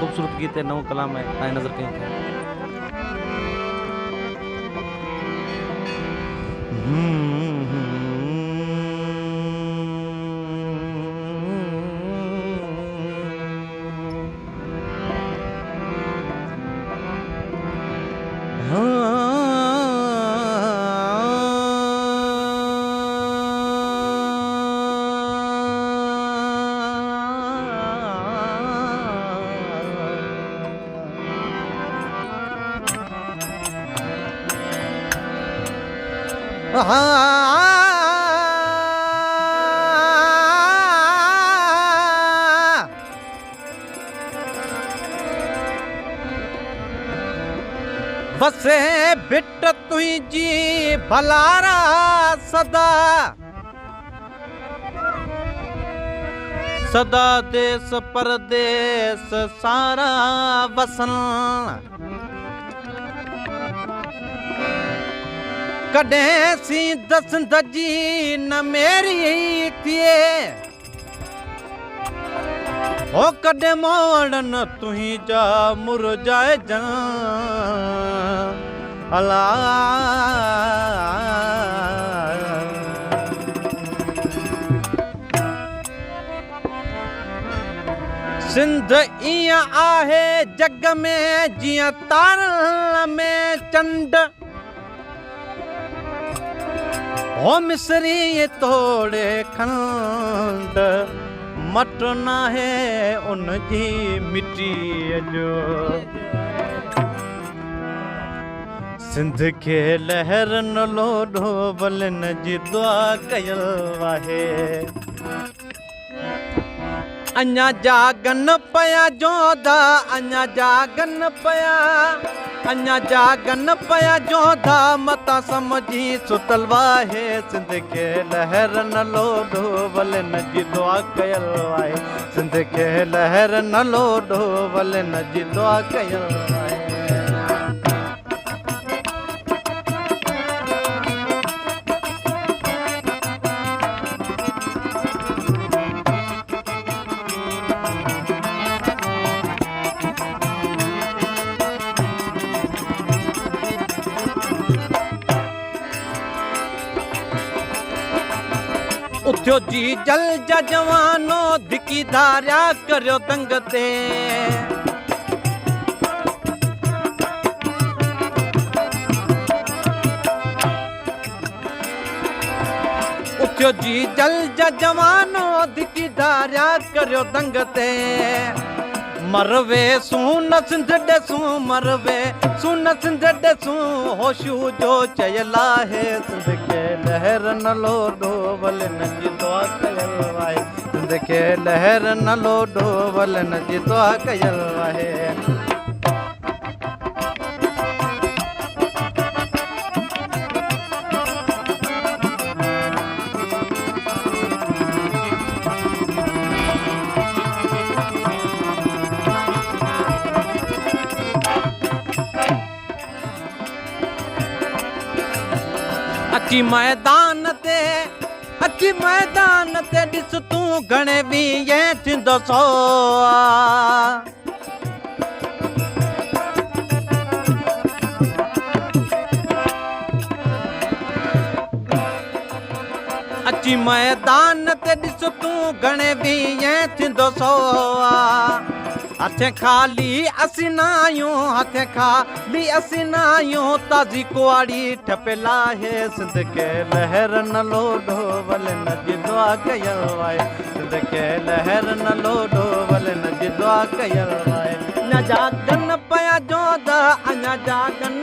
ख़ूबसूरत गीत है, नओं कलाम है, तव्हांजी नज़र कयूं था। वसे बिट तुझी भलारा सदा सदा देश परदेस सारा वसन कॾहिं सी दस दजी न मेरी थिए हो कॾहिं मोड़न तुही जा मुरझाए जन अला सिंध ईअं आहे जग में जियां तारनि में चंड हो मिसरी तोड़े खंड मट ना है उनजी मिट्टीअ जो सिंध खे लहर न लोॾो बलन जी दुआ कयल आहे अञा जागन पया जोधा अञा जागन पया जोधा मता समझी सुतल वाहे सिंध खे लहर न लोॾो बलन जी दुआ कयल आहे सिंध खे लहर न लोॾो बलन जी दुआ कयल आहे उथियो जी जल जा जवानो धिकी धारिया करियो दंग ते उथियो जी जल जा जवानो धिकी धारिया करियो दंग ते मरवे सून सिंध ॾेसूं मरवे सून सिंध ॾेसूं होशू जो चयल आहे सिंध खे लहर न लोॾो बलन जी दुआ कयल आहे सिंध खे लहर न लोॾो बलन जी दुआ कयल आहे अची मैदान ते ॾिस तूं घणे वीह थींदो सो अची मैदान ते ॾिस तूं घणे वीह थींदो सो हथे खाली असिनायूं हथे खाली असिनायूं ताज़ी कुआड़ी ठपियल आहे सिंध खे लहर न लोॾो बलन जी दुआ कयल आहे सिंध खे लहर न लोॾो बलन जी दुआ कयल आहे अञा जागन पया जोधा अञा जागन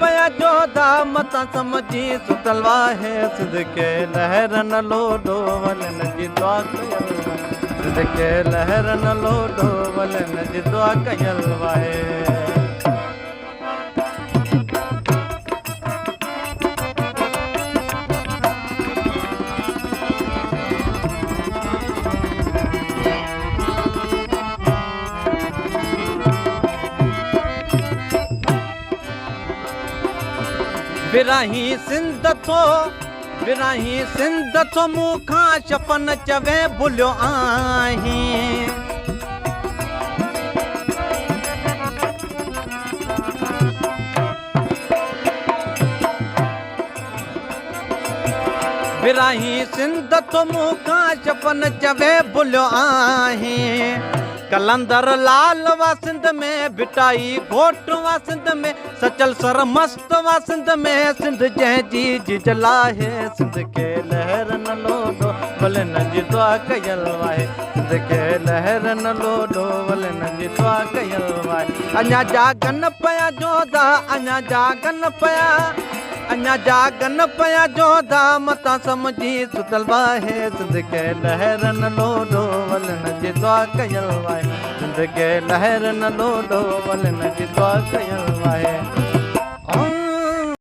पया जोधा मता समझी सुतल आहे सिंध खे लहर न लोॾो बलन जी दुआ कयल आहे सिंध खे लहर न लोॾो बलन जी दुआ कयल आहे विराही सिंध थो मूंखां शपन चवे भुलियो आहीं विराही सिंध तो मूंखां शपन चवे भुलियो आहीं कलंदर लाल वा सिंध में भिटाई घोट वा सिंध में सचल सर मस्त वा सिंध में सिंध जंहिंजी जिजल आहे सिंध खे लहर न लोडो भले न जी दुआ कयल आहे सिंध खे लहर न लोडो भले न जी दुआ कयल आहे अञा जागन पिया जोधा अञा जागन पिया अञा जागन पिया जोधा मतां समझी सुतल आहे सिंध खे लहर न लोडो भले न जी दुआ कयल आहे सिंध खे लहर न लोडो भले न जी दुआ कयल आहे